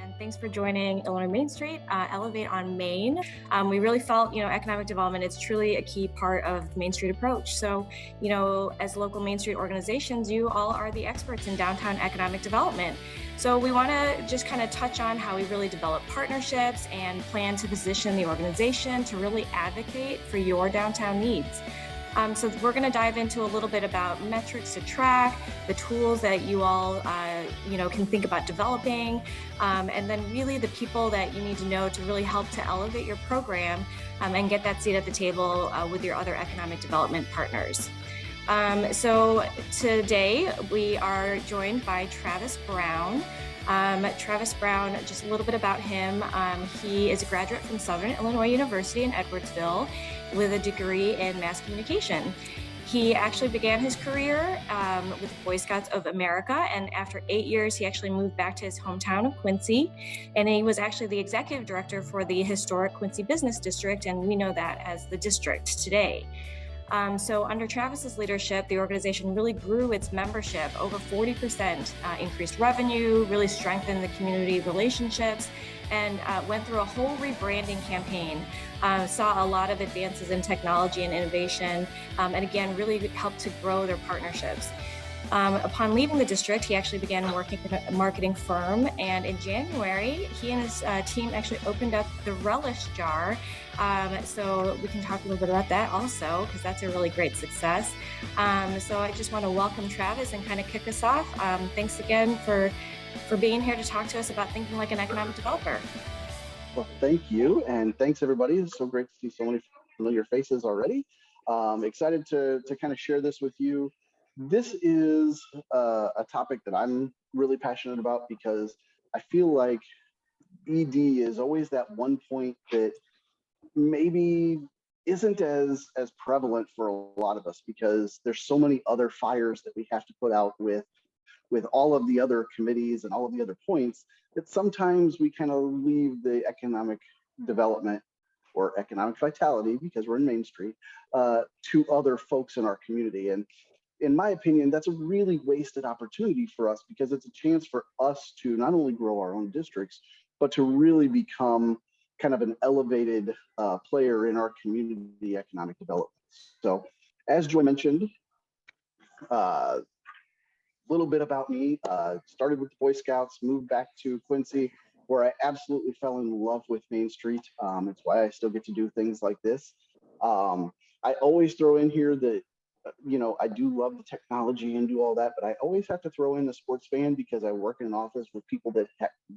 and thanks for joining Illinois Main Street, Elevate on Main. We really felt, economic development is truly a key part of the Main Street approach. So, as local Main Street organizations, you all are the experts in downtown economic development. So we want to just kind of touch on how we really develop partnerships and plan to position the organization to really advocate for your downtown needs. So we're going to dive into a little bit about metrics to track, the tools that you all, can think about developing, and then really the people that you need to know to really help to elevate your program and get that seat at the table with your other economic development partners. So today we are joined by Travis Brown. Travis Brown, just a little bit about him. He is a graduate from Southern Illinois University in Edwardsville with a degree in mass communication. He actually began his career with the Boy Scouts of America, and after 8 years, he actually moved back to his hometown of Quincy, and he was actually the executive director for the historic Quincy Business District, and we know that as the district today. So under Travis's leadership, the organization really grew its membership, over 40% increased revenue, really strengthened the community relationships, and went through a whole rebranding campaign. Saw a lot of advances in technology and innovation, and again, really helped to grow their partnerships. Upon leaving the district, he actually began working for a marketing firm, and in January, he and his team actually opened up the Relish jar. So we can talk a little bit about that also, because that's a really great success. So I just want to welcome Travis and kind of kick us off. Thanks again for being here to talk to us about thinking like an economic developer. Well, thank you, and thanks everybody. It's so great to see so many familiar faces already. Excited to kind of share this with you. This is a topic that I'm really passionate about because I feel like ED is always that one point that maybe isn't as prevalent for a lot of us because there's so many other fires that we have to put out with all of the other committees and all of the other points that sometimes we kind of leave the economic development or economic vitality, because we're in Main Street, to other folks in our community. And in my opinion, that's a really wasted opportunity for us because it's a chance for us to not only grow our own districts, but to really become kind of an elevated player in our community economic development. So as Joy mentioned, a little bit about me, started with the Boy Scouts, moved back to Quincy, where I absolutely fell in love with Main Street. It's why I still get to do things like this. I always throw in here that I do love the technology and do all that, but I always have to throw in the sports fan because I work in an office with people that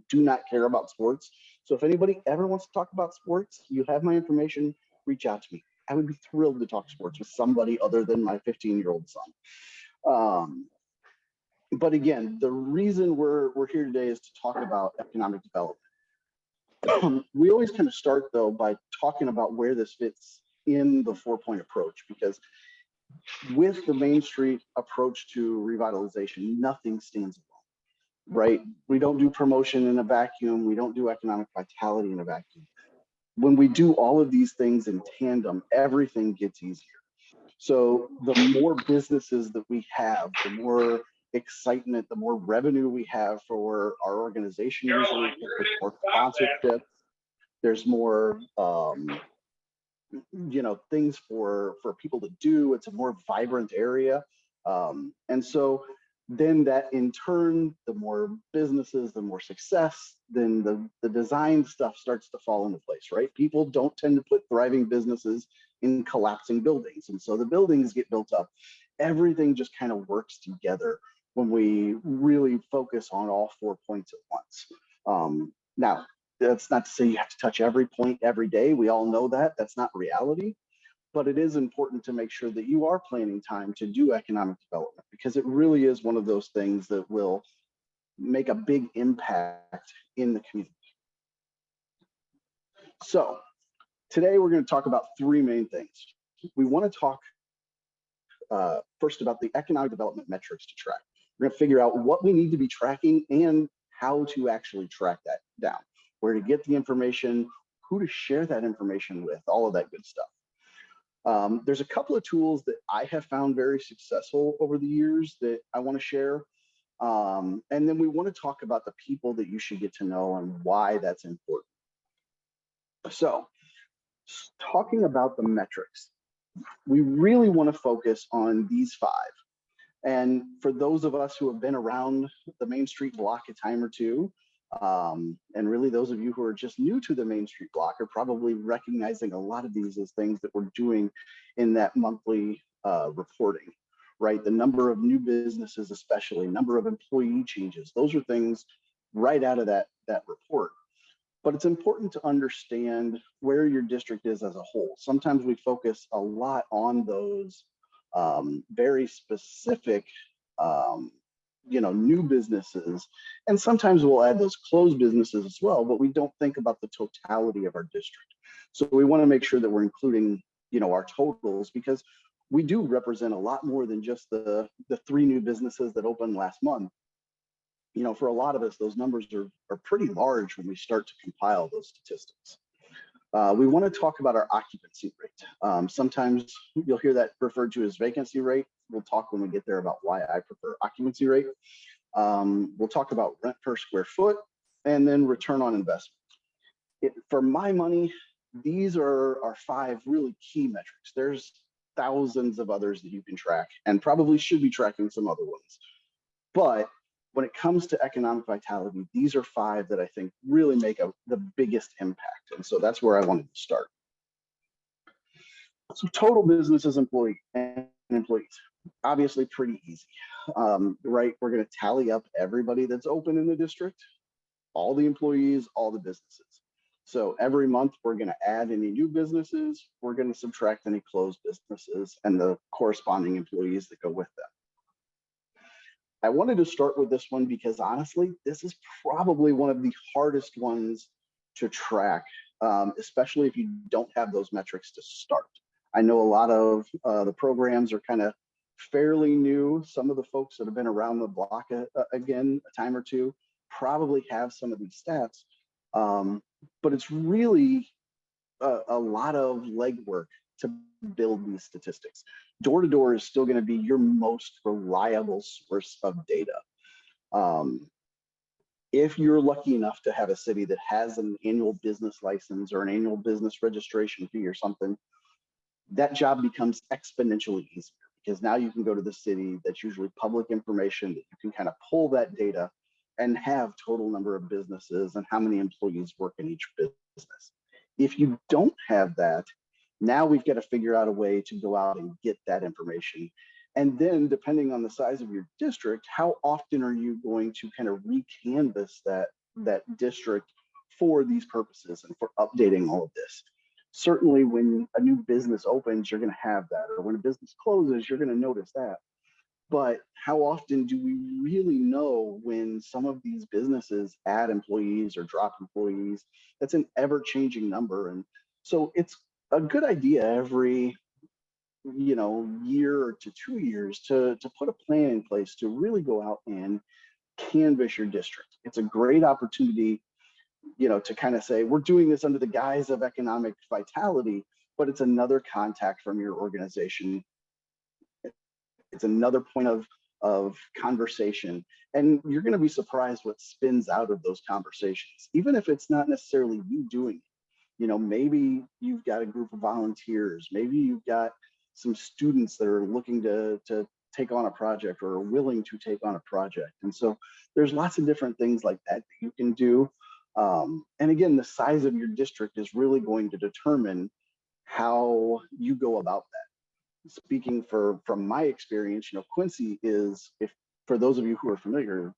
do not care about sports. So if anybody ever wants to talk about sports, you have my information, reach out to me. I would be thrilled to talk sports with somebody other than my 15-year-old son. But again, the reason we're here today is to talk about economic development. We always kind of start though by talking about where this fits in the 4-point approach, because with the Main Street approach to revitalization, nothing stands alone, right? We don't do promotion in a vacuum. We don't do economic vitality in a vacuum. When we do all of these things in tandem, everything gets easier. So the more businesses that we have, the more excitement, the more revenue we have for our organization, usually there's more sponsorship, there's more things for people to do. It's a more vibrant area, and so then that in turn, the more businesses, the more success, then the design stuff starts to fall into place, right? People don't tend to put thriving businesses in collapsing buildings, and so the buildings get built up. Everything just kind of works together when we really focus on all 4 points at once. Now, that's not to say you have to touch every point every day. We all know that. That's not reality. But it is important to make sure that you are planning time to do economic development, because it really is one of those things that will make a big impact in the community. So today we're going to talk about 3 main things. We want to talk first about the economic development metrics to track. We're going to figure out what we need to be tracking and how to actually track that down, where to get the information, who to share that information with, all of that good stuff. There's a couple of tools that I have found very successful over the years that I want to share. And then we want to talk about the people that you should get to know and why that's important. So, talking about the metrics, we really want to focus on these five. And for those of us who have been around the Main Street block a time or two, and really those of you who are just new to the Main Street block are probably recognizing a lot of these as things that we're doing in that monthly reporting, right? The number of new businesses, especially number of employee changes, those are things right out of that report. But it's important to understand where your district is as a whole. Sometimes we focus a lot on those very specific, new businesses, and sometimes we'll add those closed businesses as well. But we don't think about the totality of our district. So we want to make sure that we're including, our totals, because we do represent a lot more than just the 3 new businesses that opened last month. For a lot of us, those numbers are pretty large when we start to compile those statistics. We want to talk about our occupancy rate. Sometimes you'll hear that referred to as vacancy rate. We'll talk when we get there about why I prefer occupancy rate. We'll talk about rent per square foot, and then return on investment. For my money, these are our 5 really key metrics. There's thousands of others that you can track, and probably should be tracking some other ones. But when it comes to economic vitality, these are 5 that I think really make the biggest impact. And so that's where I wanted to start. So total businesses and employees, obviously pretty easy, right? We're going to tally up everybody that's open in the district, all the employees, all the businesses. So every month we're going to add any new businesses, we're going to subtract any closed businesses and the corresponding employees that go with them. I wanted to start with this one because honestly, this is probably one of the hardest ones to track, especially if you don't have those metrics to start. I know a lot of the programs are kind of fairly new. Some of the folks that have been around the block again a time or two probably have some of these stats, but it's really a lot of legwork to build these statistics. Door to door is still going to be your most reliable source of data. If you're lucky enough to have a city that has an annual business license or an annual business registration fee or something, that job becomes exponentially easier because now you can go to the city that's usually public information that you can kind of pull that data and have total number of businesses and how many employees work in each business. If you don't have that, now we've got to figure out a way to go out and get that information. And then depending on the size of your district, how often are you going to kind of re-canvas that district for these purposes and for updating all of this? Certainly when a new business opens, you're going to have that, or when a business closes, you're going to notice that. But how often do we really know when some of these businesses add employees or drop employees? That's an ever-changing number. And so it's a good idea every year to 2 years to put a plan in place to really go out and canvass your district. It's a great opportunity, to kind of say, we're doing this under the guise of economic vitality, but it's another contact from your organization. It's another point of conversation. And you're going to be surprised what spins out of those conversations, even if it's not necessarily you doing it. Maybe you've got a group of volunteers, maybe you've got some students that are looking to take on a project or are willing to take on a project. And so there's lots of different things like that you can do. And again, the size of your district is really going to determine how you go about that. Speaking from my experience, Quincy is, if for those of you who are familiar,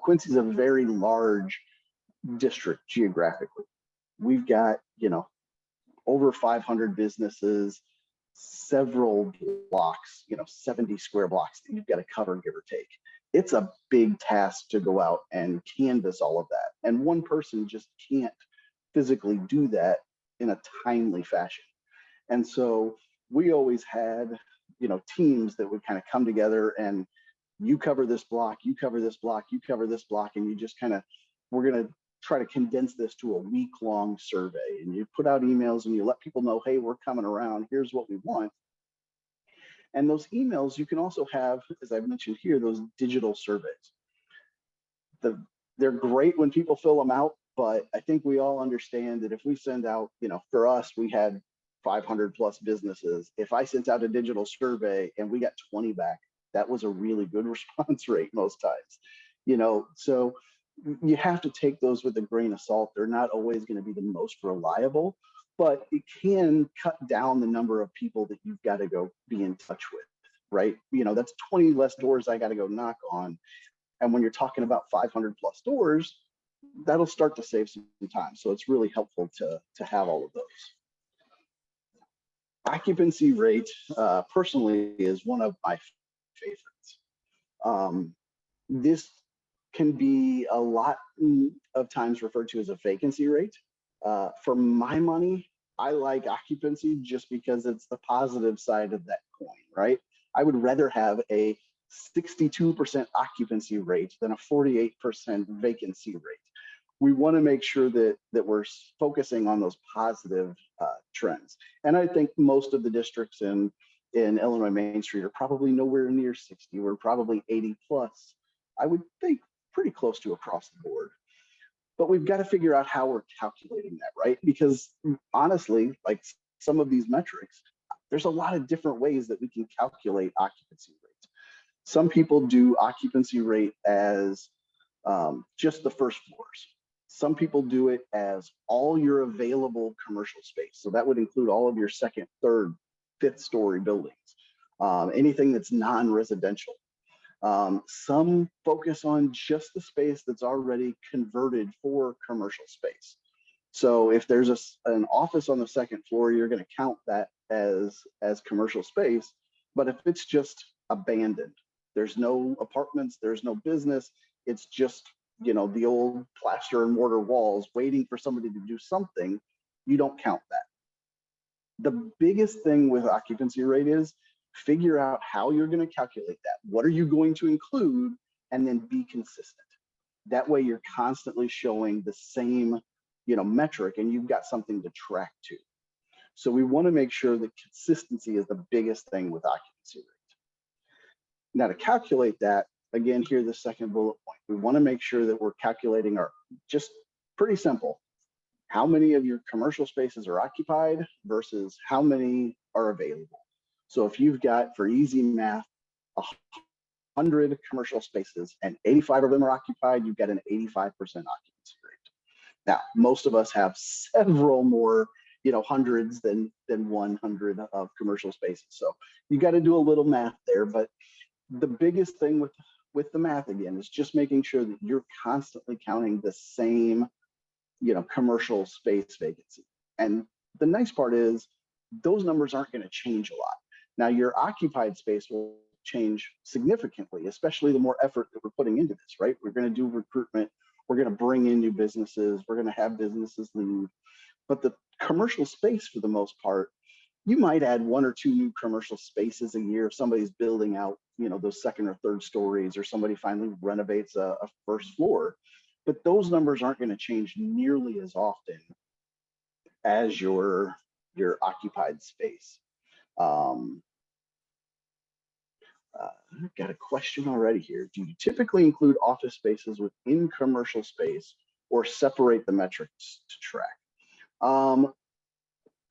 Quincy is a very large district geographically. We've got, over 500 businesses, several blocks, 70 square blocks that you've got to cover, give or take. It's a big task to go out and canvas all of that. And one person just can't physically do that in a timely fashion. And so we always had, teams that would kind of come together and you cover this block, you cover this block, you cover this block, and you just we're going to try to condense this to a week-long survey. And you put out emails and you let people know, hey, we're coming around, here's what we want. And those emails, you can also have, as I've mentioned here, those digital surveys. they're great when people fill them out, but I think we all understand that if we send out, for us, we had 500 plus businesses. If I sent out a digital survey and we got 20 back, that was a really good response rate most times. So you have to take those with a grain of salt. They're not always going to be the most reliable, but it can cut down the number of people that you've got to go be in touch with, right? That's 20 less doors I got to go knock on. And when you're talking about 500 plus doors, that'll start to save some time. So it's really helpful to have all of those. Occupancy rate, personally, is one of my favorites. This can be a lot of times referred to as a vacancy rate. For my money, I like occupancy just because it's the positive side of that coin, right? I would rather have a 62% occupancy rate than a 48% vacancy rate. We want to make sure that we're focusing on those positive trends. And I think most of the districts in Illinois Main Street are probably nowhere near 60. We're probably 80 plus. I would think pretty close to across the board. But we've got to figure out how we're calculating that, right? Because honestly, like some of these metrics, there's a lot of different ways that we can calculate occupancy rate. Some people do occupancy rate as just the first floors. Some people do it as all your available commercial space. So that would include all of your second, third, fifth story buildings, anything that's non-residential. Some focus on just the space that's already converted for commercial space. So if there's an office on the second floor, you're going to count that as commercial space. But if it's just abandoned, there's no apartments, there's no business, it's just the old plaster and mortar walls waiting for somebody to do something, you don't count that. The biggest thing with occupancy rate is figure out how you're going to calculate that. What are you going to include? And then be consistent. That way you're constantly showing the same metric and you've got something to track to. So we want to make sure that consistency is the biggest thing with occupancy rate. Now to calculate that, again, here, the second bullet point, we want to make sure that we're calculating just pretty simple. How many of your commercial spaces are occupied versus how many are available. So if you've got, for easy math, 100 commercial spaces and 85 of them are occupied, you've got an 85% occupancy rate. Now, most of us have several more, hundreds than 100 of commercial spaces. So you got to do a little math there, but the biggest thing with the math, again, is just making sure that you're constantly counting the same, commercial space vacancy. And the nice part is those numbers aren't going to change a lot. Now, your occupied space will change significantly, especially the more effort that we're putting into this, right? We're going to do recruitment. We're going to bring in new businesses. We're going to have businesses leave. But the commercial space, for the most part, you might add 1 or 2 new commercial spaces a year if somebody's building out, those second or third stories, or somebody finally renovates a first floor. But those numbers aren't going to change nearly as often as your occupied space. I've got a question already here. Do you typically include office spaces within commercial space or separate the metrics to track?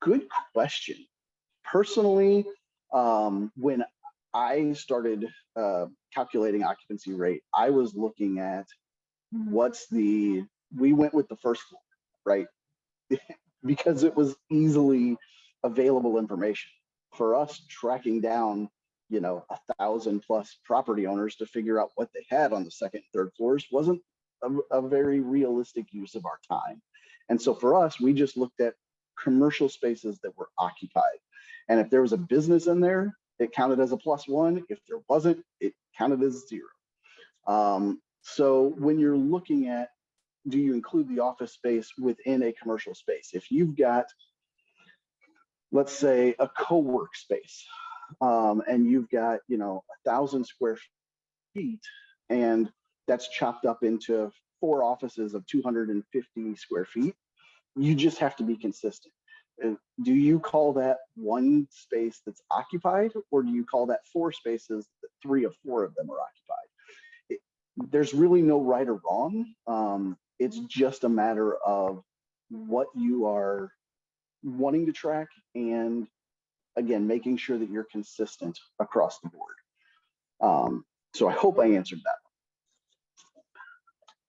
Good question. Personally, when I started calculating occupancy rate, I was looking at we went with the first floor, right? Because it was easily available information. For us, tracking down 1,000 plus property owners to figure out what they had on the second and third floors wasn't a very realistic use of our time. And so for us, we just looked at commercial spaces that were occupied. And if there was a business in there, it counted as a +1. If there wasn't, it counted as 0. So when you're looking at, do you include the office space within a commercial space? If you've got, let's say, a co-work space, and you've got 1,000 square feet, and that's chopped up into 4 offices of 250 square feet, you just have to be consistent. Do you call that 1 space that's occupied, or do you call that 4 spaces that 3 of 4 of them are occupied? there's really no right or wrong. It's just a matter of what you are wanting to track, and again, making sure that you're consistent across the board. So I hope I answered that.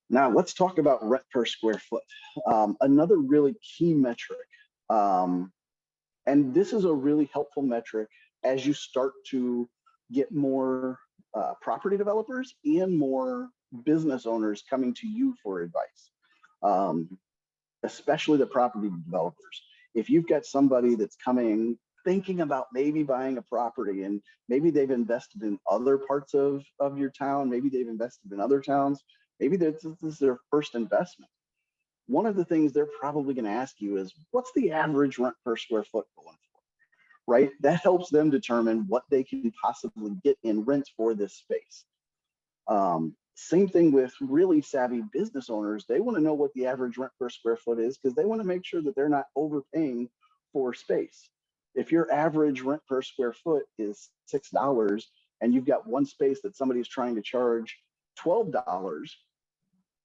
Now let's talk about rent per square foot. Another really key metric, and this is a really helpful metric as you start to get more property developers and more business owners coming to you for advice, especially the property developers. If you've got somebody that's coming thinking about maybe buying a property, and maybe they've invested in other parts of your town, maybe they've invested in other towns, maybe this is their first investment. One of the things they're probably going to ask you is, what's the average rent per square foot going for? Right? That helps them determine what they can possibly get in rent for this space. Same thing with really savvy business owners. They want to know what the average rent per square foot is, because they want to make sure that they're not overpaying for space. If your average rent per square foot is $6 and you've got one space that somebody's trying to charge $12,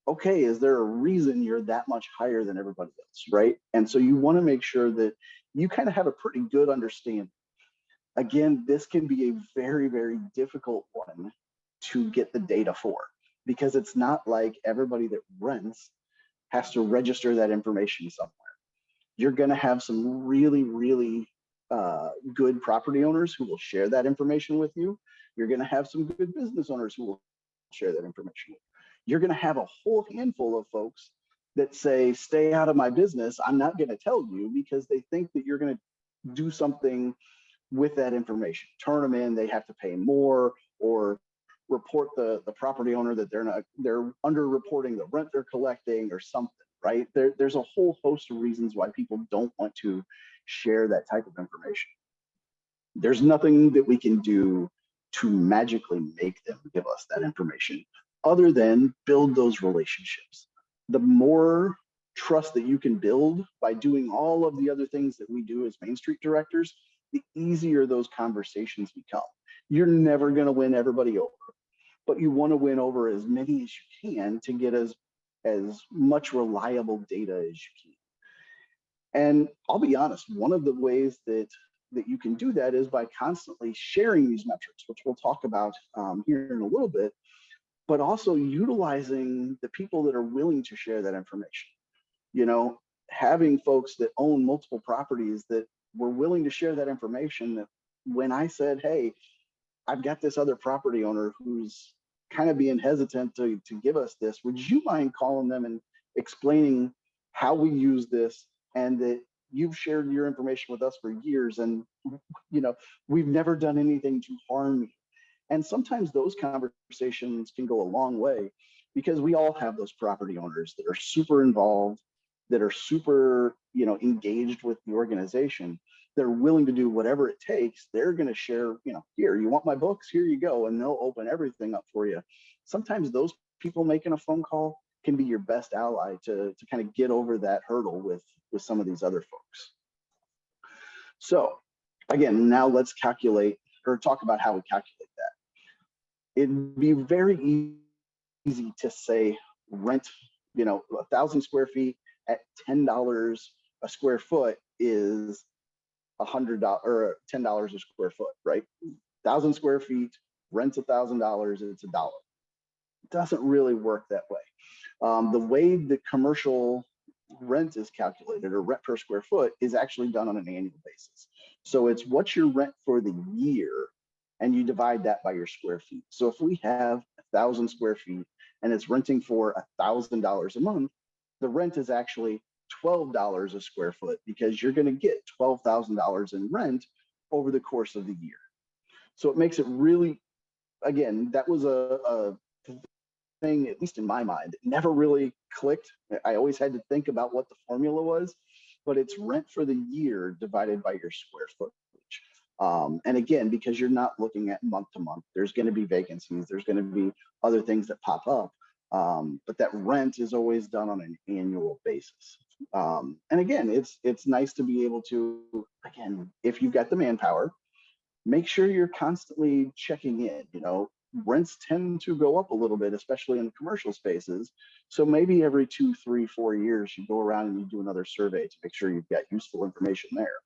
okay, is there a reason you're that much higher than everybody else, right? And so you want to make sure that you kind of have a pretty good understanding. Again, this can be a very, very difficult one to get the data for, because it's not like everybody that rents has to register that information somewhere. You're going to have some really, really good property owners who will share that information with you. You're going to have some good business owners who will share that information with you. You're going to have a whole handful of folks that say, stay out of my business, I'm not going to tell you, because they think that you're going to do something with that information, turn them in, they have to pay more, or report the property owner that they're under-reporting the rent they're collecting or something, right? There's a whole host of reasons why people don't want to share that type of information. There's nothing that we can do to magically make them give us that information, other than build those relationships. The more trust that you can build by doing all of the other things that we do as Main Street directors, the easier those conversations become. You're never going to win everybody over, but you want to win over as many as you can to get as much reliable data as you can. And I'll be honest, one of the ways that you can do that is by constantly sharing these metrics, which we'll talk about here in a little bit, but also utilizing the people that are willing to share that information. You know, having folks that own multiple properties that were willing to share that information. That when I said, hey, I've got this other property owner who's kind of being hesitant to give us this, would you mind calling them and explaining how we use this, and that you've shared your information with us for years, and we've never done anything to harm you. And sometimes those conversations can go a long way, because we all have those property owners that are super involved, that are super engaged with the organization. They're willing to do whatever it takes. They're going to share, here, you want my books, here you go, and they'll open everything up for you. Sometimes those people making a phone call can be your best ally to kind of get over that hurdle with some of these other folks. So again, now let's calculate, or talk about how we calculate that. It'd be very easy to say rent, 1,000 square feet at $10 a square foot is $100 or $10 a square foot, right? 1,000 square feet, rent's $1,000, it's $1. It doesn't really work that way. The way the commercial rent is calculated, or rent per square foot, is actually done on an annual basis. So it's what's your rent for the year, and you divide that by your square feet. So if we have 1,000 square feet and it's renting for $1,000 a month, the rent is actually $12 a square foot, because you're going to get $12,000 in rent over the course of the year. So it makes it really, again, that was a thing, at least in my mind, it never really clicked. I always had to think about what the formula was, but it's rent for the year divided by your square footage. And again, because you're not looking at month to month, there's going to be vacancies, there's going to be other things that pop up. But that rent is always done on an annual basis. And again, it's nice to be able to, again, if you've got the manpower, make sure you're constantly checking in. rents tend to go up a little bit, especially in commercial spaces. So maybe every 2, 3, 4 years, you go around and you do another survey to make sure you've got useful information there.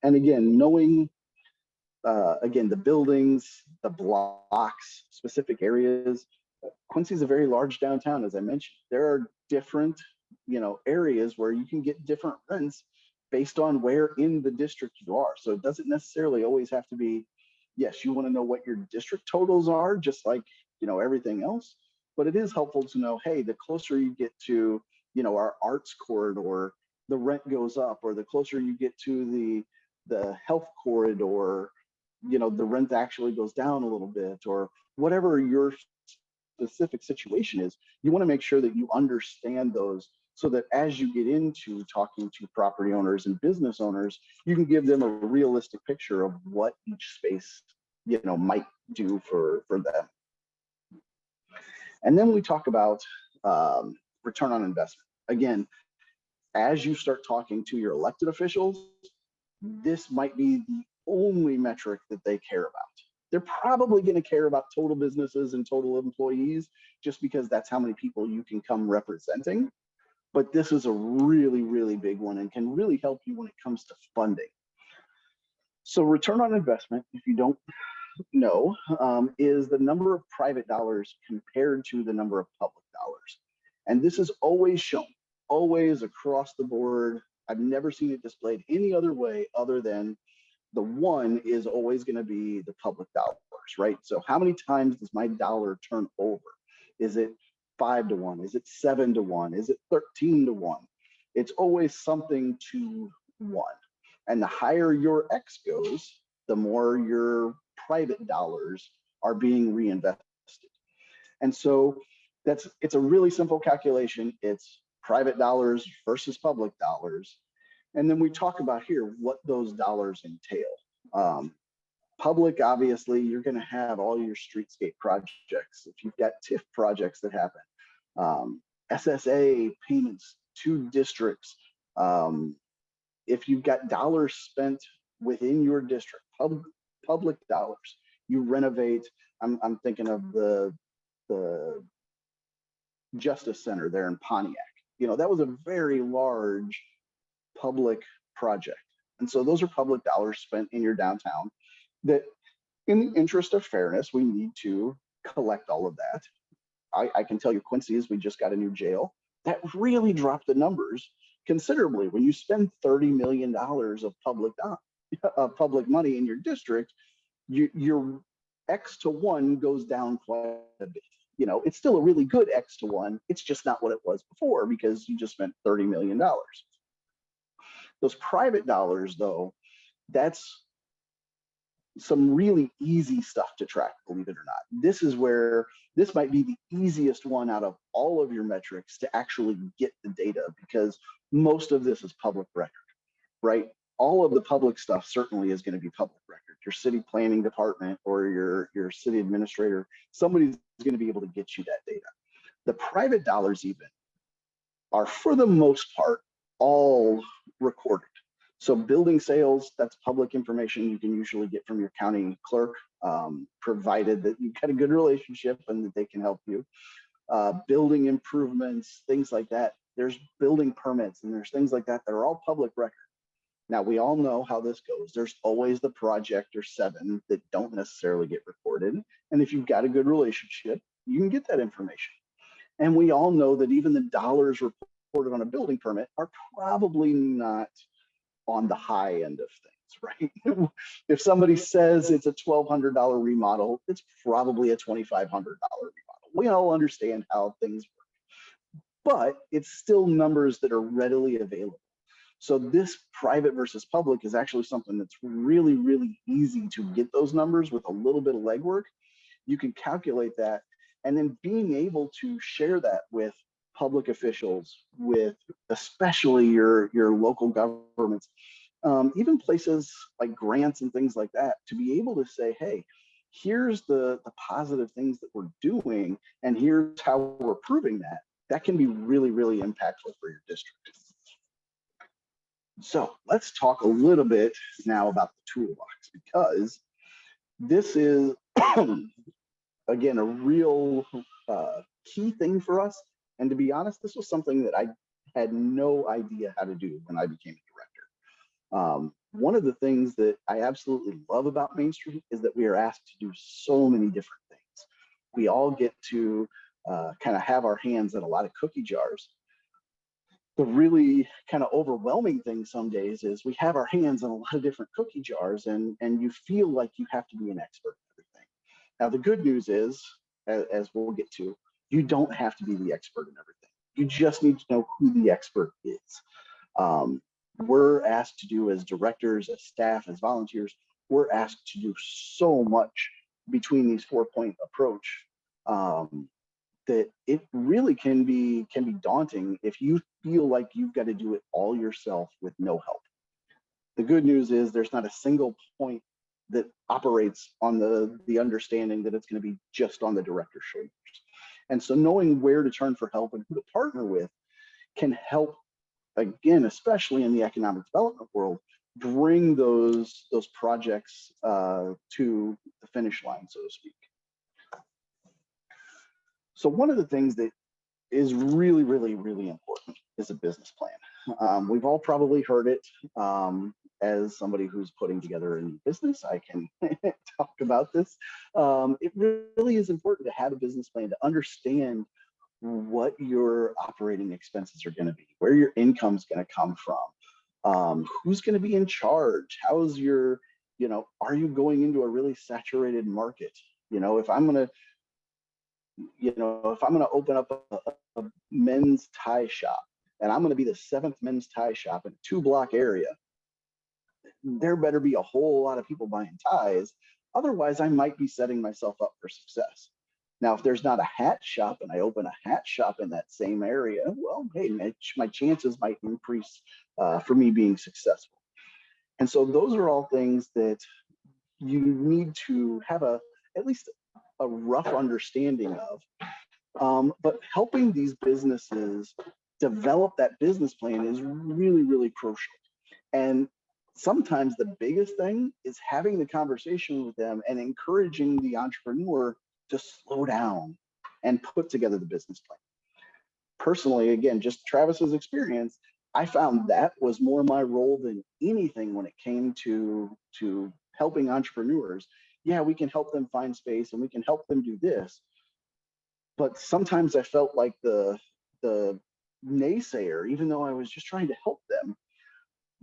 And again, knowing again, the buildings, the blocks, specific areas. Quincy is a very large downtown, as I mentioned. There are different, areas where you can get different rents based on where in the district you are. So it doesn't necessarily always have to be, yes, you want to know what your district totals are, just like, everything else. But it is helpful to know, hey, the closer you get to, our arts corridor, the rent goes up, or the closer you get to the health corridor, the rent actually goes down a little bit, or whatever your specific situation is. You want to make sure that you understand those, so that as you get into talking to property owners and business owners, you can give them a realistic picture of what each space, might do for them. And then we talk about return on investment. Again, as you start talking to your elected officials, this might be the only metric that they care about. They're probably going to care about total businesses and total employees, just because that's how many people you can come representing. But this is a really, really big one and can really help you when it comes to funding. So return on investment, if you don't know, is the number of private dollars compared to the number of public dollars. And this is always shown, always across the board. I've never seen it displayed any other way other than the one is always going to be the public dollars, right? So how many times does my dollar turn over? Is it 5 to 1? Is it 7 to 1? Is it 13 to 1? It's always something to 1. And the higher your X goes, the more your private dollars are being reinvested. And so it's a really simple calculation. It's private dollars versus public dollars. And then we talk about here what those dollars entail. Public, obviously, you're going to have all your streetscape projects. If you've got TIF projects that happen, SSA payments to districts. If you've got dollars spent within your district, public dollars, you renovate. I'm thinking of the Justice Center there in Pontiac. That was a very large public project. And so those are public dollars spent in your downtown that, in the interest of fairness, we need to collect all of that. I can tell you, Quincy, we just got a new jail. That really dropped the numbers considerably. When you spend $30 million of public money in your district, your X to 1 goes down quite a bit. It's still a really good X to 1. It's just not what it was before because you just spent $30 million. Those private dollars, though, that's some really easy stuff to track, believe it or not. This might be the easiest one out of all of your metrics to actually get the data, because most of this is public record, right? All of the public stuff certainly is going to be public record. Your city planning department or your city administrator, somebody's going to be able to get you that data. The private dollars even are, for the most part, all recorded. So building sales, that's public information you can usually get from your county clerk, provided that you've got a good relationship and that they can help you. Building improvements, things like that. There's building permits and there's things like that that are all public record. Now, we all know how this goes. There's always the project or 7 that don't necessarily get recorded. And if you've got a good relationship, you can get that information. And we all know that even the dollars reported on a building permit are probably not on the high end of things, right? If somebody says it's a $1,200 remodel, it's probably a $2,500 remodel. We all understand how things work, but it's still numbers that are readily available. So this private versus public is actually something that's really, really easy to get those numbers with a little bit of legwork. You can calculate that, and then being able to share that with public officials, with especially your local governments, even places like grants and things like that, to be able to say, hey, here's the positive things that we're doing, and here's how we're proving that. That can be really, really impactful for your district. So let's talk a little bit now about the toolbox, because This is, again, a real key thing for us. And to be honest, this was something that I had no idea how to do when I became a director. One of the things that I absolutely love about Main Street is that we are asked to do so many different things. We all get to kind of have our hands in a lot of cookie jars. The really kind of overwhelming thing some days is we have our hands in a lot of different cookie jars, and you feel like you have to be an expert in everything. Now, the good news is, as we'll get to, you don't have to be the expert in everything. You just need to know who the expert is. We're asked to do, as directors, as staff, as volunteers, we're asked to do so much between these 4-point approach, that it really can be daunting if you feel like you've got to do it all yourself with no help. The good news is there's not a single point that operates on the understanding that it's going to be just on the director's shoulders. And so knowing where to turn for help and who to partner with can help, again, especially in the economic development world, bring those projects to the finish line, so to speak. So one of the things that is really, really, really important is a business plan. We've all probably heard it. As somebody who's putting together a new business, I can talk about this. It really is important to have a business plan, to understand what your operating expenses are going to be, where your income's going to come from, who's going to be in charge, how's your, are you going into a really saturated market? If I'm going to open up a men's tie shop and I'm going to be the 7th men's tie shop in a 2-block area, there better be a whole lot of people buying ties. Otherwise, I might be setting myself up for success. Now, if there's not a hat shop and I open a hat shop in that same area, well, hey, my chances might increase for me being successful. And so those are all things that you need to have at least a rough understanding of. But helping these businesses develop that business plan is really, really crucial. And sometimes the biggest thing is having the conversation with them and encouraging the entrepreneur to slow down and put together the business plan. Personally, again, just Travis's experience, I found that was more my role than anything when it came to helping entrepreneurs. Yeah, we can help them find space and we can help them do this. But sometimes I felt like the naysayer, even though I was just trying to help them,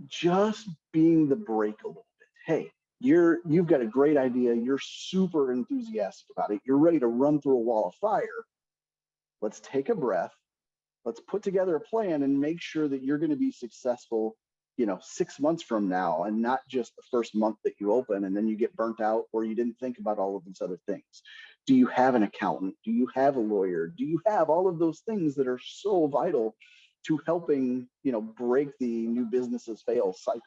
just being the brake a little bit. Hey, you've got a great idea. You're super enthusiastic about it. You're ready to run through a wall of fire. Let's take a breath. Let's put together a plan and make sure that you're going to be successful, 6 months from now, and not just the first month that you open and then you get burnt out or you didn't think about all of these other things. Do you have an accountant? Do you have a lawyer? Do you have all of those things that are so vital to helping, break the new businesses fail cycle?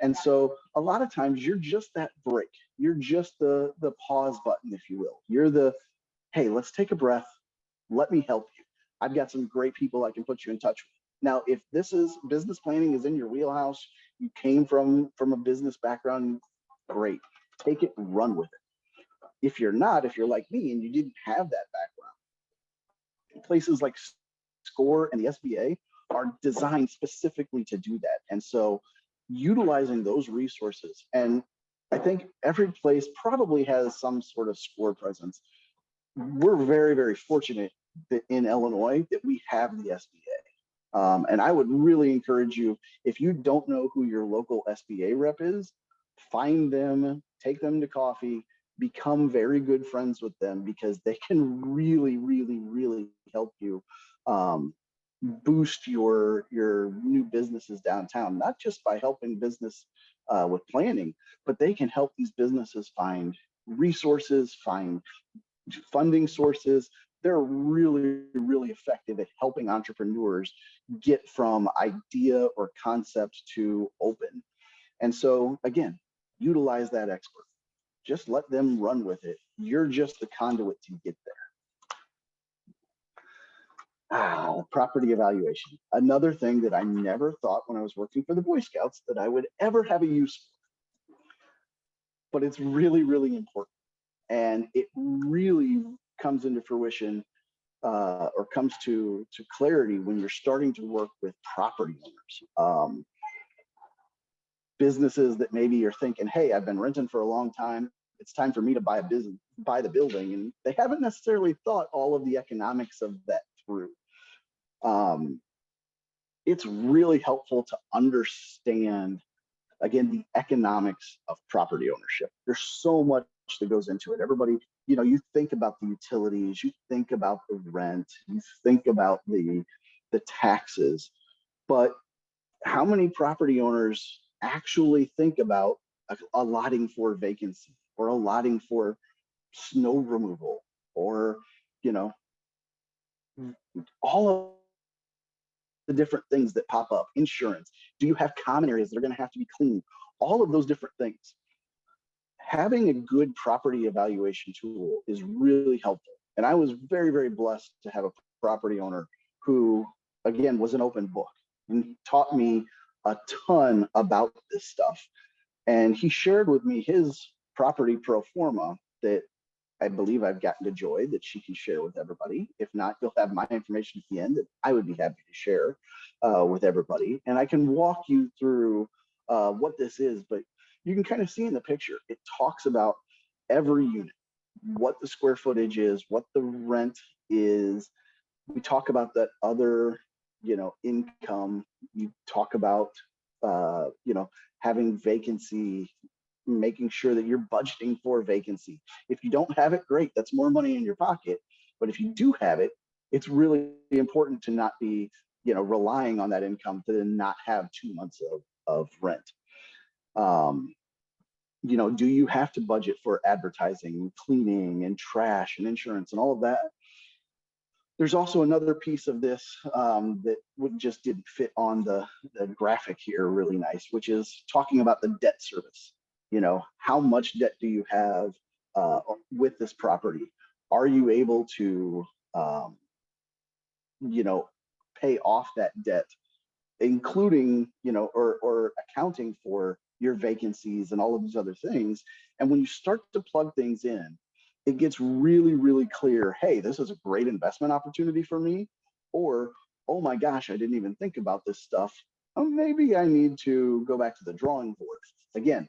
And so a lot of times you're just that break. You're just the pause button, if you will. You're the, hey, let's take a breath. Let me help you. I've got some great people I can put you in touch with. Now, if this is business planning is in your wheelhouse, you came from a business background, great. Take it and run with it. If you're not, if you're like me and you didn't have that background, places like SCORE and the SBA are designed specifically to do that. And so utilizing those resources, and I think every place probably has some sort of SCORE presence. We're very, very fortunate that in Illinois that we have the SBA. And I would really encourage you, if you don't know who your local SBA rep is, find them, take them to coffee, become very good friends with them, because they can really, really, really help you boost your new businesses downtown, not just by helping business with planning, but they can help these businesses find resources, find funding sources. They're really, really effective at helping entrepreneurs get from idea or concept to open. And so again, utilize that expert. Just let them run with it. You're just the conduit to get there. Property evaluation. Another thing that I never thought when I was working for the Boy Scouts that I would ever have a use for. but it's really, really important. And it really comes into fruition or comes to clarity when you're starting to work with property owners. Businesses that maybe you're thinking, hey, I've been renting for a long time. It's time for me to buy a business, buy the building. And they haven't necessarily thought all of the economics of that through. It's really helpful to understand, again, the economics of property ownership. There's so much that goes into it. Everybody, you think about the utilities, you think about the rent, you think about the taxes, but how many property owners actually think about allotting for vacancy or allotting for snow removal or, you know, all of the different things that pop up, insurance? Do you have common areas that are going to have to be cleaned? All of those different things. Having a good property evaluation tool is really helpful. And I was very, very blessed to have a property owner who, again, was an open book and taught me a ton about this stuff. And he shared with me his property pro forma that I believe I've gotten to Joy that she can share with everybody. If not, you'll have my information at the end that I would be happy to share with everybody. And I can walk you through what this is, but you can kind of see in the picture, it talks about every unit, what the square footage is, what the rent is. We talk about that other, income. You talk about, having vacancy, making sure that you're budgeting for vacancy. If you don't have it, great, that's more money in your pocket. But if you do have it, it's really important to not be, relying on that income to then not have 2 months of rent. Do you have to budget for advertising, cleaning, and trash, and insurance, and all of that? There's also another piece of this that just didn't fit on the graphic here really nice, which is talking about the debt service. How much debt do you have with this property? Are you able to, pay off that debt, including, or accounting for your vacancies and all of these other things? And when you start to plug things in, it gets really, really clear. Hey, this is a great investment opportunity for me. Or, oh my gosh, I didn't even think about this stuff. Oh, maybe I need to go back to the drawing board. Again,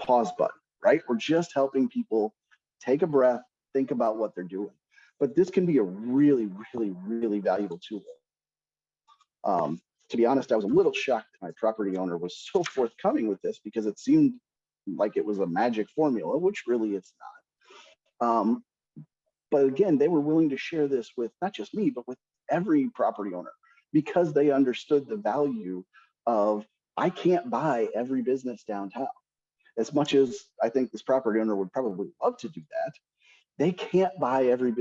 pause button, right? We're just helping people take a breath, think about what they're doing. But this can be a really, really, really valuable tool. To be honest, I was a little shocked that my property owner was so forthcoming with this because it seemed like it was a magic formula, which really it's not. But again, they were willing to share this with not just me, but with every property owner because they understood the value of, I can't buy every business downtown. As much as I think this property owner would probably love to do that, they can't buy every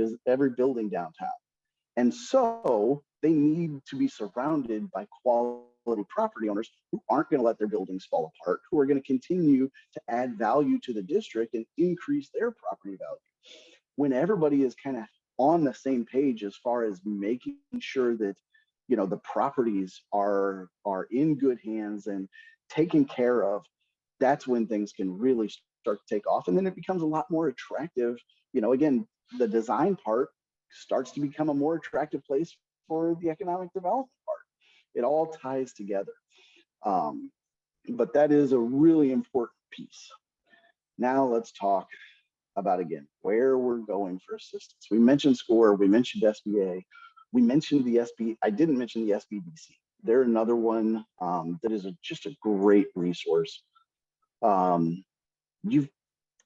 building downtown. And so they need to be surrounded by quality property owners who aren't going to let their buildings fall apart, who are going to continue to add value to the district and increase their property value. When everybody is kind of on the same page as far as making sure that the properties are in good hands and taken care of, that's when things can really start to take off. And then it becomes a lot more attractive. Again, the design part starts to become a more attractive place for the economic development part. It all ties together. But that is a really important piece. Now let's talk about, again, where we're going for assistance. We mentioned SCORE, we mentioned SBA, we mentioned the SB. I didn't mention the SBDC. They're another one that is just a great resource.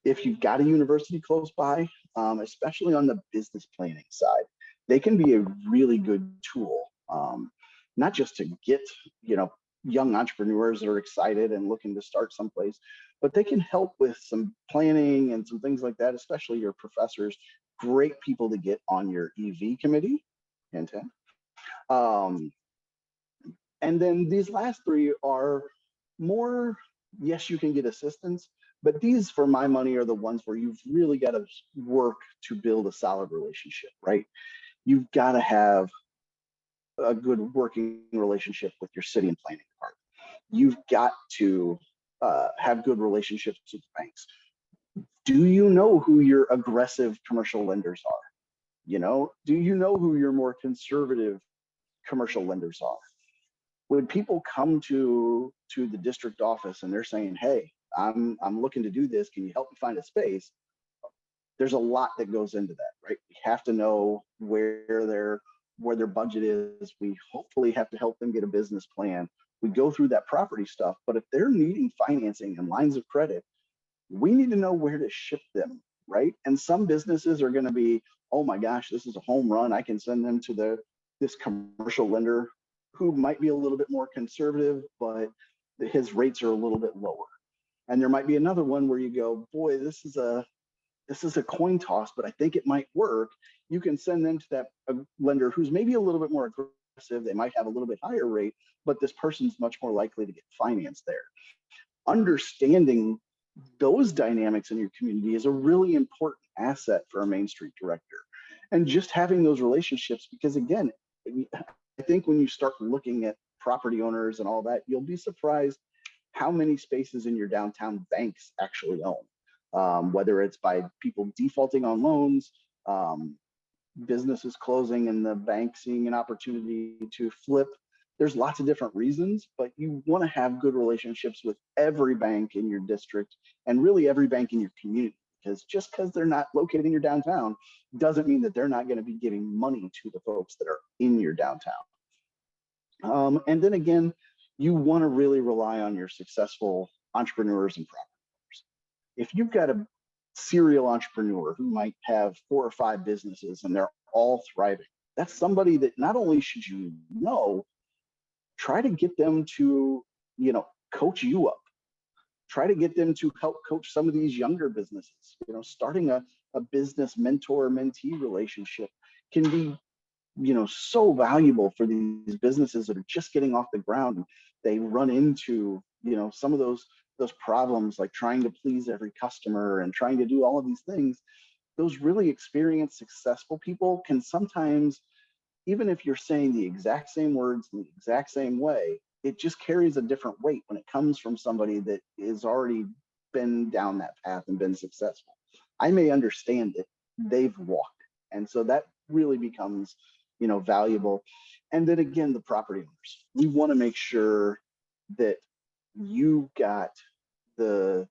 If you've got a university close by, especially on the business planning side, they can be a really good tool, not just to get, young entrepreneurs that are excited and looking to start someplace, but they can help with some planning and some things like that, especially your professors. Great people to get on your EV committee. And then these last three are more, yes, you can get assistance, but these, for my money, are the ones where you've really got to work to build a solid relationship, right? You've got to have a good working relationship with your city and planning department. You've got to have good relationships with banks. Do you know who your aggressive commercial lenders are? Do you know who your more conservative commercial lenders are? When people come to the district office and they're saying, "Hey, I'm looking to do this. Can you help me find a space?" There's a lot that goes into that, right? We have to know where their budget is. We hopefully have to help them get a business plan. We go through that property stuff, but if they're needing financing and lines of credit, we need to know where to ship them, right? And some businesses are going to be, oh my gosh, this is a home run. I can send them to this commercial lender who might be a little bit more conservative, but his rates are a little bit lower. And there might be another one where you go, boy, this is a coin toss, but I think it might work. You can send them to that lender who's maybe a little bit more aggressive. They might have a little bit higher rate, but this person's much more likely to get financed there. Understanding those dynamics in your community is a really important asset for a Main Street director. And just having those relationships, because again, I think when you start looking at property owners and all that, you'll be surprised how many spaces in your downtown banks actually own, whether it's by people defaulting on loans, businesses closing and the bank seeing an opportunity to flip. There's lots of different reasons, but you want to have good relationships with every bank in your district and really every bank in your community, because just because they're not located in your downtown doesn't mean that they're not going to be giving money to the folks that are in your downtown. And then again, you want to really rely on your successful entrepreneurs and property owners. If you've got a serial entrepreneur who might have 4 or 5 businesses and they're all thriving, that's somebody that not only should you know, try to get them to, coach you up. Try to get them to help coach some of these younger businesses. Starting a business mentor-mentee relationship can be, so valuable for these businesses that are just getting off the ground. They run into, some of those problems, like trying to please every customer and trying to do all of these things. Those really experienced, successful people can sometimes, even if you're saying the exact same words in the exact same way, it just carries a different weight when it comes from somebody that has already been down that path and been successful. I may understand it, they've walked. And so that really becomes, valuable. And then again, the property owners, we want to make sure that you got the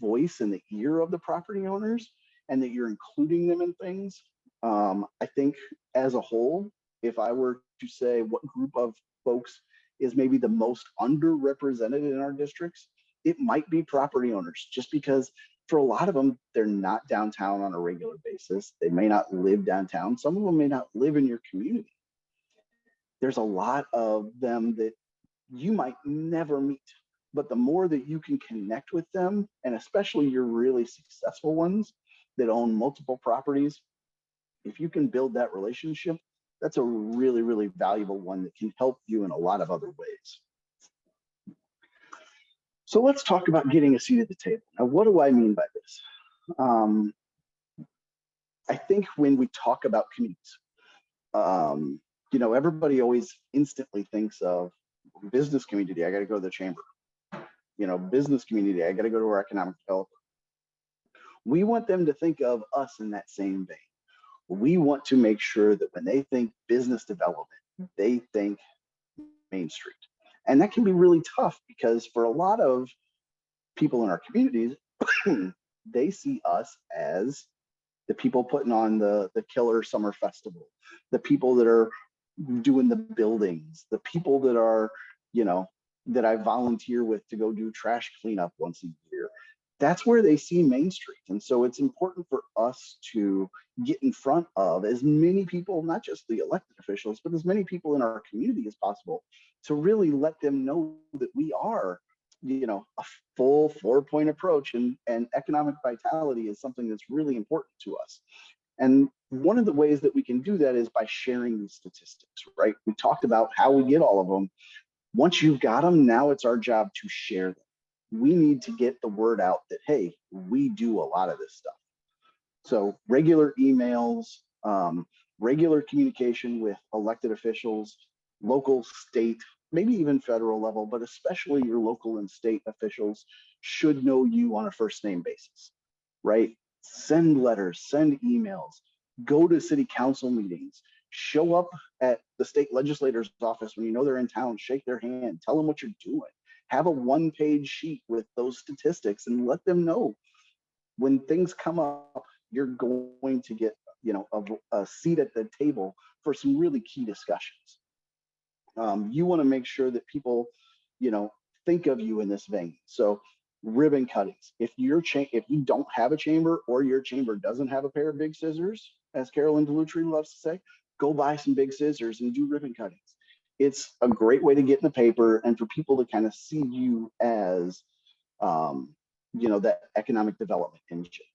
voice and the ear of the property owners and that you're including them in things. I think as a whole, if I were to say what group of folks is maybe the most underrepresented in our districts, it might be property owners, just because for a lot of them, they're not downtown on a regular basis. They may not live downtown. Some of them may not live in your community. There's a lot of them that you might never meet, but the more that you can connect with them, and especially your really successful ones that own multiple properties, if you can build that relationship, that's a really, really valuable one that can help you in a lot of other ways. So let's talk about getting a seat at the table. Now, what do I mean by this? I think when we talk about communities, everybody always instantly thinks of business community, I got to go to the chamber. Business community, I got to go to our economic developer. We want them to think of us in that same vein. We want to make sure that when they think business development, they think Main Street. And that can be really tough because for a lot of people in our communities, they see us as the people putting on the killer summer festival, the people that are doing the buildings, the people that are, that I volunteer with to go do trash cleanup once a year. That's where they see Main Street. And so it's important for us to get in front of as many people, not just the elected officials, but as many people in our community as possible, to really let them know that we are, a full 4-point approach, and economic vitality is something that's really important to us. And one of the ways that we can do that is by sharing these statistics, right? We talked about how we get all of them. Once you've got them, now it's our job to share them. We need to get the word out that, hey, we do a lot of this stuff. So regular emails, regular communication with elected officials, local, state, maybe even federal level, but especially your local and state officials should know you on a first name basis, right? Send letters, send emails, go to city council meetings, show up at the state legislator's office when you know they're in town, shake their hand, tell them what you're doing. Have a one-page sheet with those statistics and let them know when things come up, you're going to get, a seat at the table for some really key discussions. You want to make sure that people, think of you in this vein. So ribbon cuttings. If you don't have a chamber, or your chamber doesn't have a pair of big scissors, as Carolyn Delutri loves to say, go buy some big scissors and do ribbon cuttings. It's a great way to get in the paper and for people to kind of see you as, that economic development engine.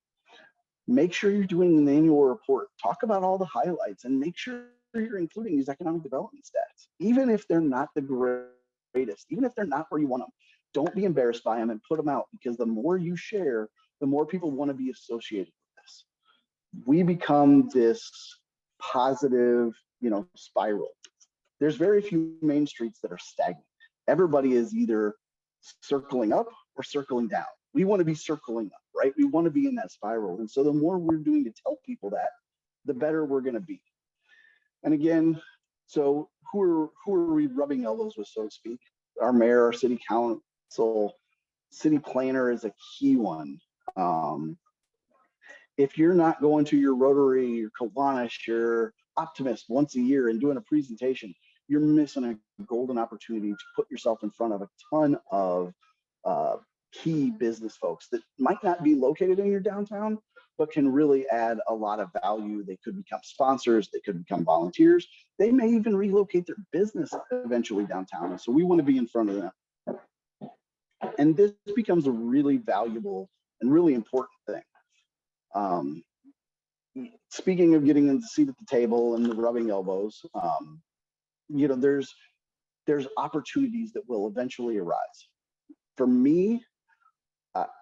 Make sure you're doing an annual report. Talk about all the highlights and make sure you're including these economic development stats, even if they're not the greatest, even if they're not where you want them. Don't be embarrassed by them and put them out, because the more you share, the more people want to be associated with this. We become this positive, spiral. There's very few main streets that are stagnant. Everybody is either circling up or circling down. We want to be circling up, right? We want to be in that spiral. And so the more we're doing to tell people that, the better we're going to be. And again, so who are we rubbing elbows with, so to speak? Our mayor, our city council, city planner is a key one. If you're not going to your Rotary, your Kiwanis, your Optimist once a year and doing a presentation, you're missing a golden opportunity to put yourself in front of a ton of key business folks that might not be located in your downtown, but can really add a lot of value. They could become sponsors, they could become volunteers, they may even relocate their business eventually downtown. And so we want to be in front of them. And this becomes a really valuable and really important thing. Speaking of getting in the seat at the table and the rubbing elbows, there's opportunities that will eventually arise. For me,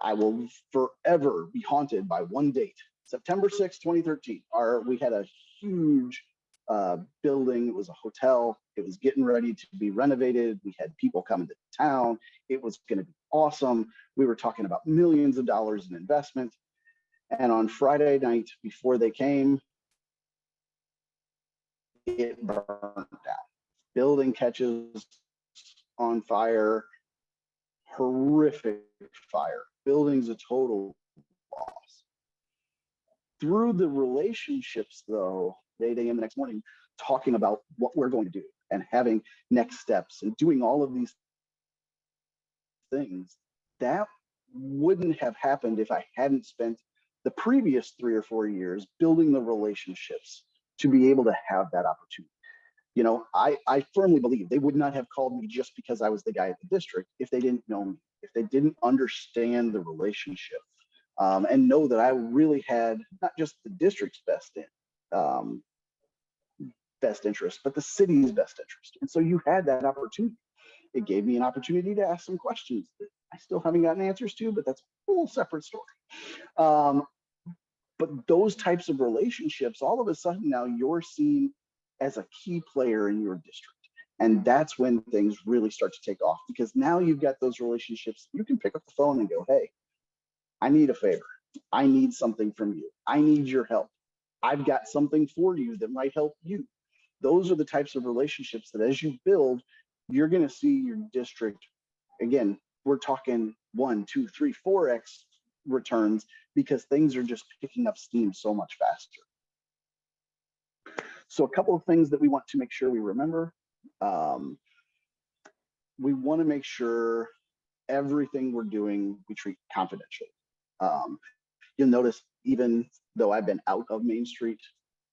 I will forever be haunted by one date, September 6, 2013. We had a huge building. It was a hotel. It was getting ready to be renovated. We had people coming to town. It was going to be awesome. We were talking about millions of dollars in investment. And on Friday night, before they came, it burned down. Building catches on fire. Horrific fire. Building's a total loss. Through the relationships, though, 8 a.m. the next morning, talking about what we're going to do and having next steps and doing all of these things, that wouldn't have happened if I hadn't spent the previous 3 or 4 years building the relationships to be able to have that opportunity. I firmly believe they would not have called me just because I was the guy at the district if they didn't know me, if they didn't understand the relationship, and know that I really had not just the district's best interest, but the city's best interest. And so you had that opportunity. It gave me an opportunity to ask some questions that I still haven't gotten answers to, but that's a whole separate story. But those types of relationships, all of a sudden now you're seen as a key player in your district. And that's when things really start to take off, because now you've got those relationships. You can pick up the phone and go, hey, I need a favor. I need something from you. I need your help. I've got something for you that might help you. Those are the types of relationships that as you build, you're going to see your district, again, we're talking 1, 2, 3, 4x returns, because things are just picking up steam so much faster. So a couple of things that we want to make sure we remember. We want to make sure everything we're doing, we treat confidentially. You'll notice, even though I've been out of Main Street,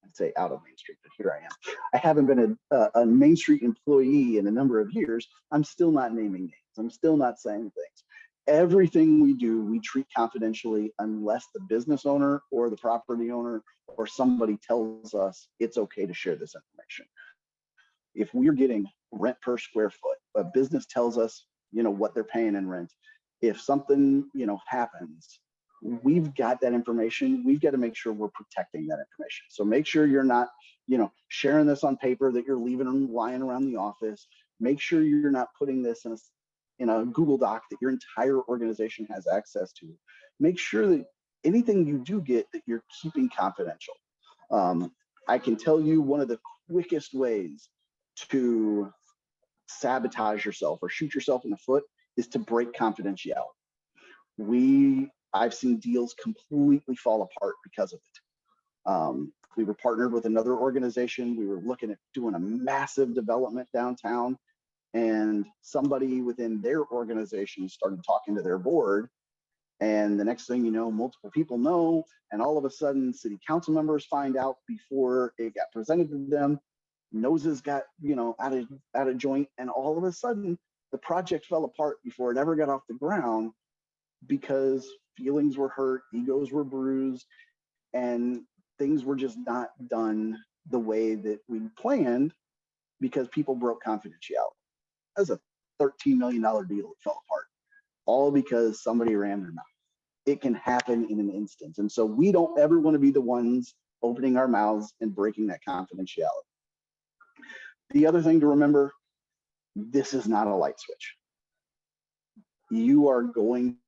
I'd say out of Main Street, but here I am. I haven't been a Main Street employee in a number of years. I'm still not naming names. I'm still not saying things. Everything we do, we treat confidentially unless the business owner or the property owner or somebody tells us it's okay to share this information. If we're getting rent per square foot, a business tells us, what they're paying in rent. If something, happens, we've got that information. We've got to make sure we're protecting that information. So make sure you're not, sharing this on paper that you're leaving them lying around the office. Make sure you're not putting this in a Google Doc that your entire organization has access to. Make sure that anything you do get that you're keeping confidential. I can tell you one of the quickest ways to sabotage yourself or shoot yourself in the foot is to break confidentiality. I've seen deals completely fall apart because of it. We were partnered with another organization. We were looking at doing a massive development downtown, and somebody within their organization started talking to their board. And the next thing you know, multiple people know, and all of a sudden city council members find out before it got presented to them. Noses got, out of joint, and all of a sudden the project fell apart before it ever got off the ground because feelings were hurt, egos were bruised, and things were just not done the way that we planned because people broke confidentiality. That was a $13 million deal that fell apart, all because somebody ran their mouth. It can happen in an instant. And so we don't ever want to be the ones opening our mouths and breaking that confidentiality. The other thing to remember, this is not a light switch. You are going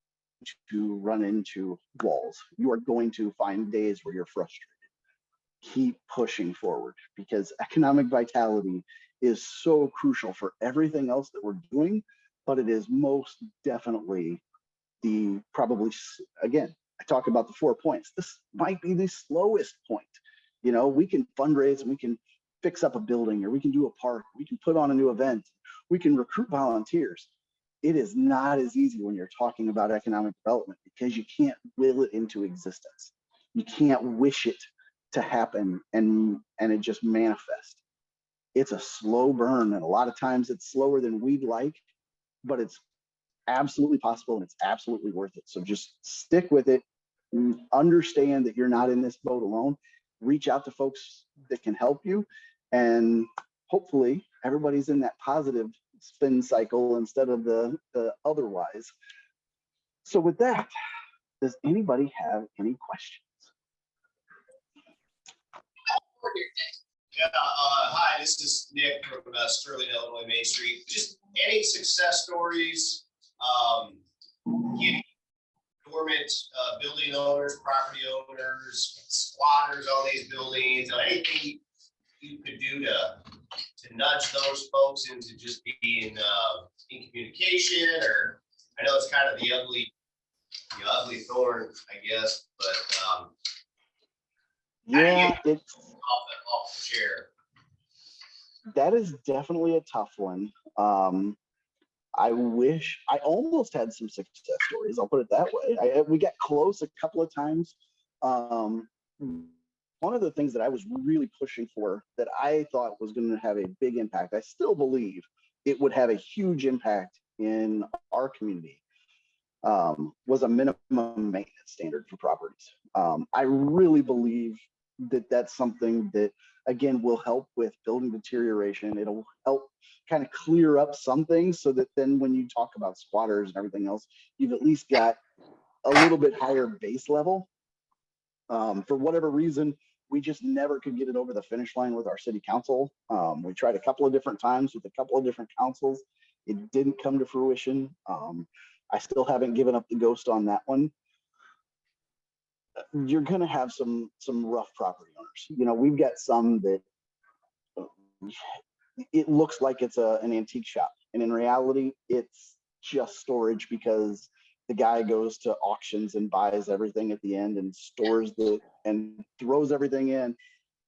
to run into walls. You are going to find days where you're frustrated. Keep pushing forward, because economic vitality is so crucial for everything else that we're doing, but it is most definitely again, I talk about the 4 points. This might be the slowest point. We can fundraise and we can fix up a building, or we can do a park, we can put on a new event, we can recruit volunteers. It is not as easy when you're talking about economic development, because you can't will it into existence. You can't wish it to happen and it just manifest. It's a slow burn, and a lot of times it's slower than we'd like, but it's absolutely possible and it's absolutely worth it. So just stick with it. Understand that you're not in this boat alone. Reach out to folks that can help you, and hopefully everybody's in that positive spin cycle instead of the otherwise. So with that, does anybody have any questions? Yeah, hi, this is Nick from Sterling, Illinois, Main Street. Just any success stories, getting dormant building owners, property owners, squatters on these buildings, anything you could do to nudge those folks into just being in communication, or I know it's kind of the ugly thorn, I guess, but yeah, it's off the chair. That is definitely a tough one. I almost had some success stories. I'll put it that way. We got close a couple of times. One of the things that I was really pushing for, that I thought was going to have a big impact, I still believe it would have a huge impact in our community, was a minimum maintenance standard for properties. I really believe that that's something that, again, will help with building deterioration. It'll help kind of clear up some things, so that then when you talk about squatters and everything else, you've at least got a little bit higher base level. For whatever reason, we just never could get it over the finish line with our city council. We tried a couple of different times with a couple of different councils. It didn't come to fruition. I still haven't given up the ghost on that one. You're going to have some rough property owners. We've got some that it looks like it's an antique shop, and in reality, it's just storage, because the guy goes to auctions and buys everything at the end and stores and throws everything in,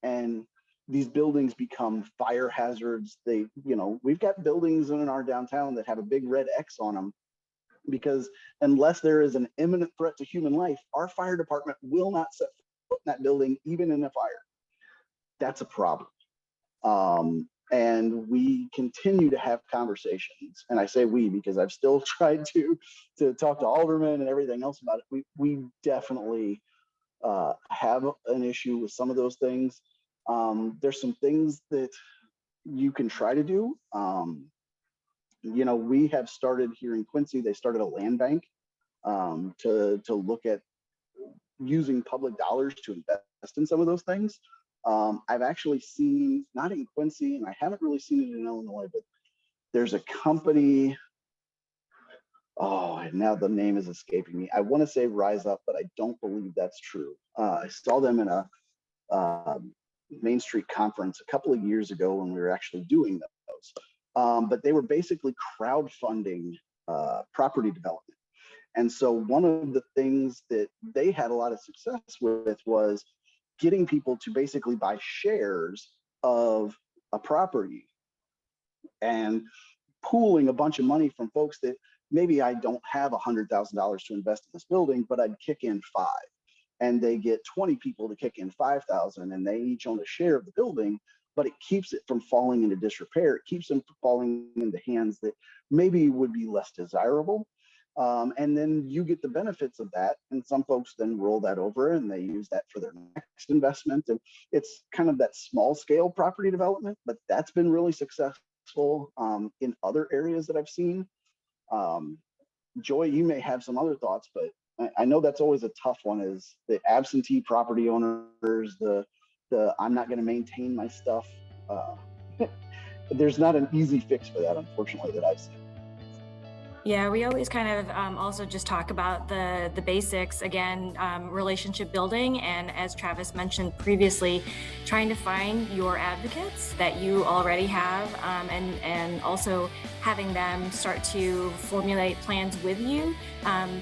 and these buildings become fire hazards. We've got buildings in our downtown that have a big red X on them, because unless there is an imminent threat to human life, our fire department will not set foot in that building, even in a fire. That's a problem. And we continue to have conversations, and I say we because I've still tried to talk to aldermen and everything else about it. We definitely have an issue with some of those things. There's some things that you can try to do. We have started here in Quincy, they started a land bank to look at using public dollars to invest in some of those things. I've actually seen, not in Quincy, and I haven't really seen it in Illinois, but there's a company. Oh, and now the name is escaping me. I want to say Rise Up, but I don't believe that's true. I saw them in a Main Street conference a couple of years ago when we were actually doing those. But they were basically crowdfunding property development. And so one of the things that they had a lot of success with was getting people to basically buy shares of a property and pooling a bunch of money from folks that maybe I don't have $100,000 to invest in this building, but I'd kick in 5. And they get 20 people to kick in 5,000, and they each own a share of the building, but it keeps it from falling into disrepair. It keeps them from falling into hands that maybe would be less desirable. And then you get the benefits of that. And some folks then roll that over and they use that for their next investment. And it's kind of that small scale property development, but that's been really successful in other areas that I've seen. Joy, you may have some other thoughts, but I know that's always a tough one, is the absentee property owners, the I'm not going to maintain my stuff. There's not an easy fix for that, unfortunately, that I've seen. Yeah, we always kind of also just talk about the basics again, relationship building, and as Travis mentioned previously, trying to find your advocates that you already have, and also having them start to formulate plans with you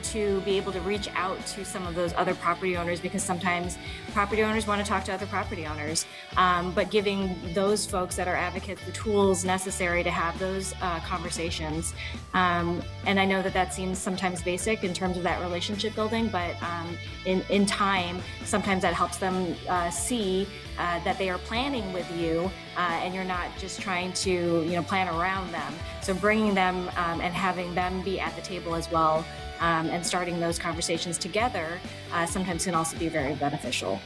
to be able to reach out to some of those other property owners, because sometimes property owners want to talk to other property owners, but giving those folks that are advocates the tools necessary to have those conversations. And I know that that seems sometimes basic in terms of that relationship building, but in time, sometimes that helps them see that they are planning with you, and you're not just trying to plan around them. So bringing them and having them be at the table as well, and starting those conversations together sometimes can also be very beneficial.